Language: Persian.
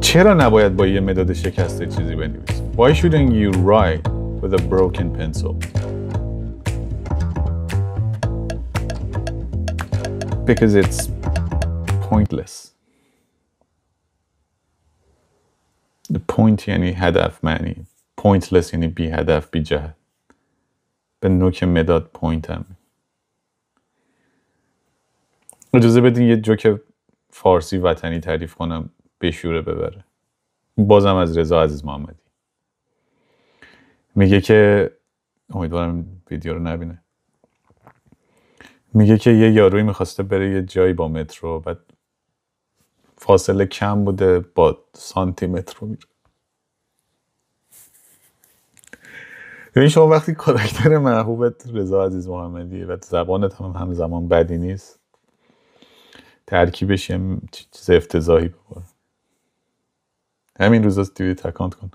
چرا نباید با یه مداد شکسته چیزی بنویسی؟ Why shouldn't you write with a broken pencil? Because it's pointless. The point یعنی هدف، معنی pointless یعنی بی هدف، بی جهت. به نوک مداد پوینت هم. اجازه بدین یه جوک فارسی وطنی تعریف کنم بشوره ببره. بازم از رضا عزیز محمدی. میگه که امیدوارم ویدیو رو نبینه. میگه که یه یاروی میخواسته بره یه جایی با مترو، بعد فاصله کم بوده با سانتی متر رو میره. یعنی شما وقتی کاراکتر محبوبت رضا عزیز محمدیه و زبانت هم همزمان بدی نیست، ترکیبش یه چیز افتضاحی بباره. همین روزا دیوید اکانت کن.